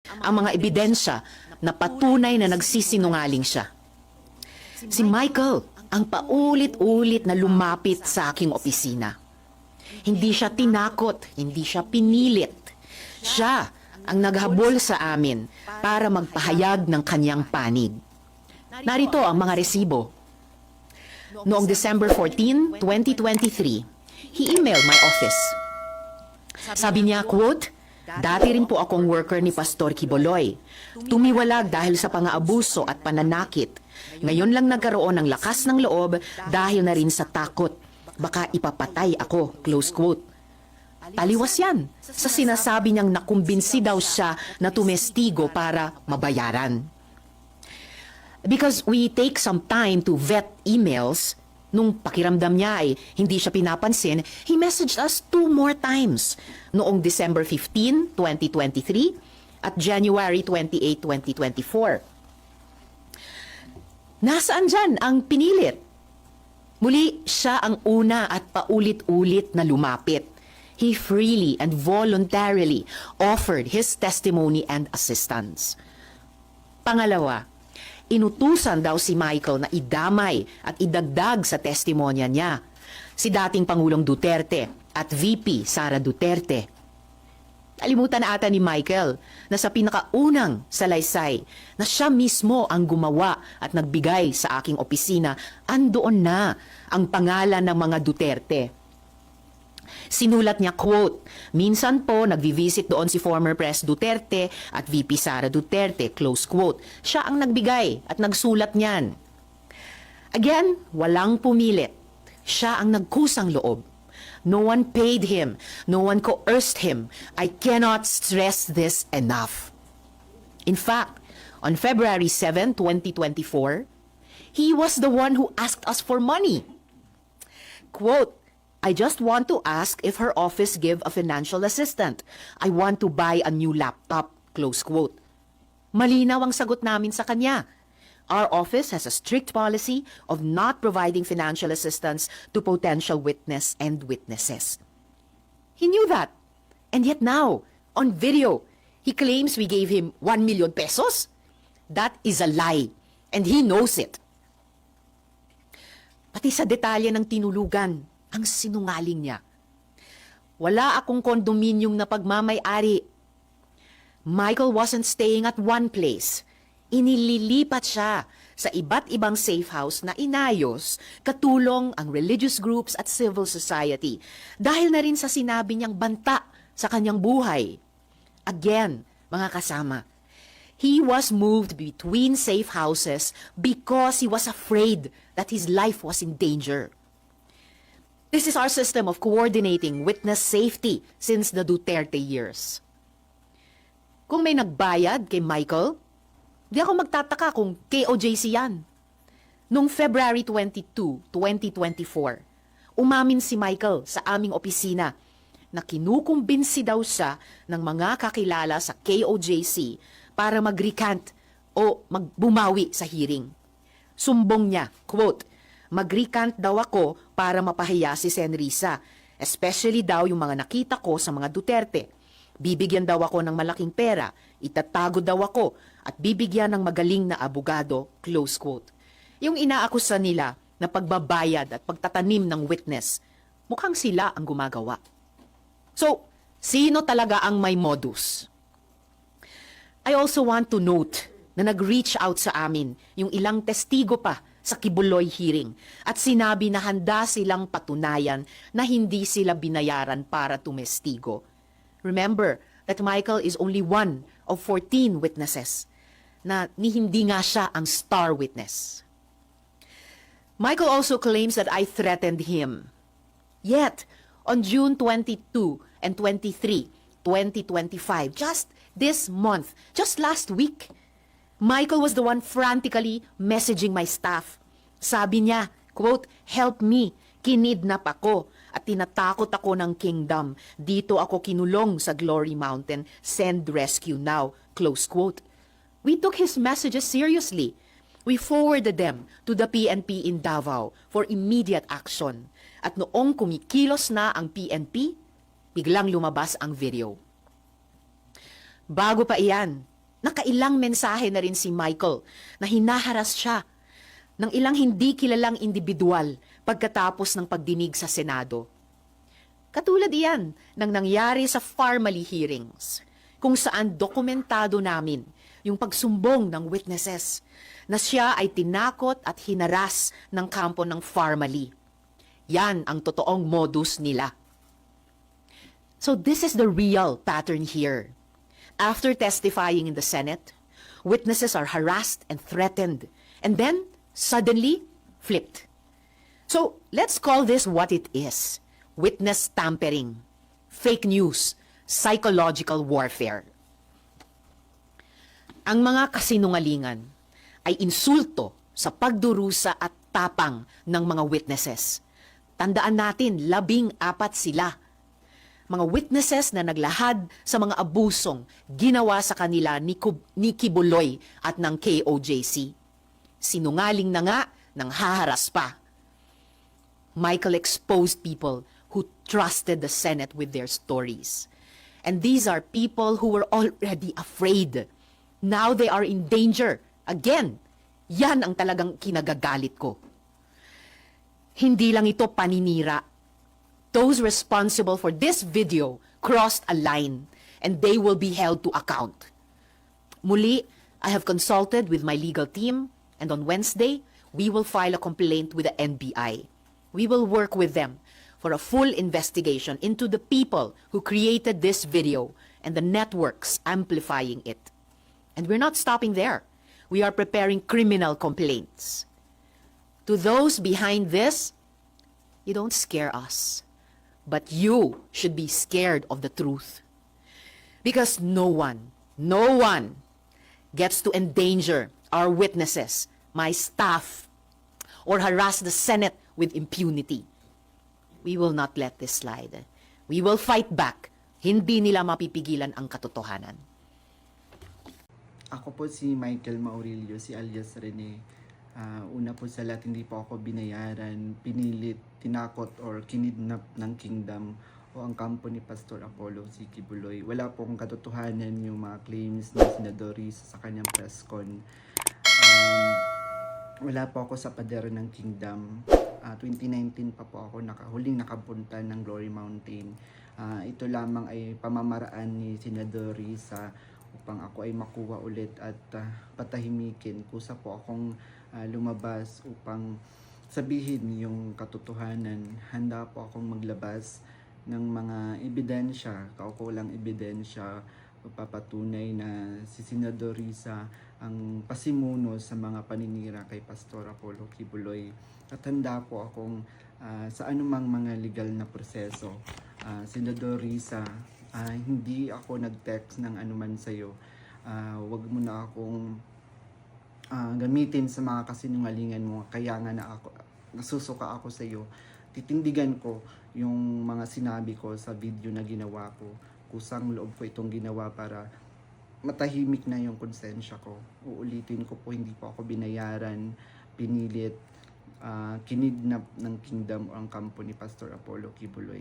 ang mga ebidensya na patunay na nagsisinungaling siya. Si Michael ang paulit-ulit na lumapit sa aking opisina. Hindi siya tinakot, hindi siya pinilit. Siya ang naghabol sa amin para magpahayag ng kanyang panig. Narito ang mga resibo. Noong December 14, 2023, he emailed my office. Sabi niya, quote, "Dati rin po akong worker ni Pastor Quiboloy. Tumiwalag dahil sa pang-aabuso at pananakit. Ngayon lang nagkaroon ng lakas ng loob dahil na rin sa takot. Baka ipapatay ako." Close quote. Taliwas yan sa sinasabi niyang nakumbinsi daw siya na tumestigo para mabayaran. Because we take some time to vet emails, nung pakiramdam niya ay hindi siya pinapansin, he messaged us 2 more times noong December 15, 2023 at January 28, 2024. Nasaan dyan ang pinilit? Muli, siya ang una at paulit-ulit na lumapit. He freely and voluntarily offered his testimony and assistance. Pangalawa, inutusan daw si Michael na idamay at idagdag sa testimonya niya si dating Pangulong Duterte at VP Sara Duterte. Kalimutan na ata ni Michael na sa pinakaunang salaysay na siya mismo ang gumawa at nagbigay sa aking opisina, andoon na ang pangalan ng mga Duterte. Sinulat niya, quote, "Minsan po nagvi-visit doon si former Pres Duterte at VP Sara Duterte," close quote. Siya ang nagbigay at nagsulat niyan. Again, walang pumilit. Siya ang nagkusang loob. No one paid him. No one coerced him. I cannot stress this enough. In fact, on February 7, 2024, he was the one who asked us for money. Quote, "I just want to ask if her office give a financial assistant. I want to buy a new laptop." Close quote. Malinaw ang sagot namin sa kanya. Our office has a strict policy of not providing financial assistance to potential witness and witnesses. He knew that. And yet now, on video, he claims we gave him 1 million pesos. That is a lie. And he knows it. Pati sa detalye ng tinulugan, ang sinungaling niya. Wala akong kondominium na pagmamay-ari. Michael wasn't staying at one place. Inililipat siya sa iba't ibang safe house na inayos, katulong ang religious groups at civil society, dahil na rin sa sinabi niyang banta sa kanyang buhay. Again, mga kasama, he was moved between safe houses because he was afraid that his life was in danger. This is our system of coordinating witness safety since the Duterte years. Kung may nagbayad kay Michael, di ako magtataka kung KOJC yan. Noong February 22, 2024, umamin si Michael sa aming opisina na kinukumbinsi daw siya ng mga kakilala sa KOJC para mag-recant o magbumawi sa hearing. Sumbong niya, quote, "Mag-recant daw ako para mapahiya si Senrisa, especially daw yung mga nakita ko sa mga Duterte. Bibigyan daw ako ng malaking pera, itatago daw ako, at bibigyan ng magaling na abogado," close quote. Yung inaakusa nila na pagbabayad at pagtatanim ng witness, mukhang sila ang gumagawa. So, sino talaga ang may modus? I also want to note na nag-reach out sa amin yung ilang testigo pa sa Quiboloy hearing at sinabi na handa silang patunayan na hindi sila binayaran para tumestigo. Remember that Michael is only one of 14 witnesses na hindi nga siya ang star witness. Michael also claims that I threatened him. Yet, on June 22 and 23, 2025, just this month, just last week, Michael was the one frantically messaging my staff. Sabi niya, quote, "Help me, kinidnap ako at tinatakot ako ng kingdom. Dito ako kinulong sa Glory Mountain. Send rescue now," close quote. We took his messages seriously. We forwarded them to the PNP in Davao for immediate action. At noong kumikilos na ang PNP, biglang lumabas ang video. Bago pa iyan, Nakailang mensahe na rin si Michael na hinaharas siya ng ilang hindi kilalang individual pagkatapos ng pagdinig sa Senado. Katulad iyan ng nangyari sa Farmally hearings, kung saan dokumentado namin yung pagsumbong ng witnesses na siya ay tinakot at hinaras ng kampo ng Farmally. Yan ang totoong modus nila. So this is the real pattern here. After testifying in the Senate, witnesses are harassed and threatened, and then suddenly flipped. So let's call this what it is: witness tampering, fake news, psychological warfare. Ang mga kasinungalingan ay insulto sa pagdurusa at tapang ng mga witnesses. Tandaan natin, 14 sila. Mga witnesses na naglahad sa mga abusong ginawa sa kanila ni Kibuloy at ng KOJC. Sinungaling na nga nang haharas pa. Michael exposed people who trusted the Senate with their stories. And these are people who were already afraid. Now they are in danger. Again, yan ang talagang kinagagalit ko. Hindi lang ito paninira. Those responsible for this video crossed a line, and they will be held to account. Muli, I have consulted with my legal team, and on Wednesday, we will file a complaint with the NBI. We will work with them for a full investigation into the people who created this video and the networks amplifying it. And we're not stopping there. We are preparing criminal complaints. To those behind this, you don't scare us. But you should be scared of the truth. Because no one gets to endanger our witnesses, my staff, or harass the Senate with impunity. We will not let this slide. We will fight back. Hindi nila mapipigilan ang katotohanan. Ako po si Michael Maurilio, si alias Rene. Una po sa lahat, hindi po ako binayaran, pinilit, tinakot, or kinidnap ng kingdom o ang kampo ni Pastor Apollo si Kibuloy. Wala po akong katotohanan yung mga claims ni Senador Risa sa kanyang press con. Wala po ako sa pader ng kingdom. 2019 pa po ako huling nakapunta ng Glory Mountain. Ito lamang ay pamamaraan ni Senador Risa upang ako ay makuha ulit at patahimikin. Kusa po akong lumabas upang sabihin yung katotohanan. Handa po akong maglabas ng mga ebidensya, kaukulang ebidensya, papatunay na si Senador Risa ang pasimuno sa mga paninira kay Pastor Apollo Kibuloy. At handa po akong sa anumang mga legal na proseso. Senador Risa, hindi ako nag-text ng anuman sa'yo. Wag mo na akong gamitin sa mga kasinungalingan mo. Kaya nga nasusuka ako sa iyo. Titindigan ko yung mga sinabi ko sa video na ginawa ko. Kusang loob ko itong ginawa para matahimik na yung konsensya ko. Uulitin ko po, hindi po ako binayaran, pinilit, kinidnap ng kingdom o ang kampo ni Pastor Apollo Kibuloy.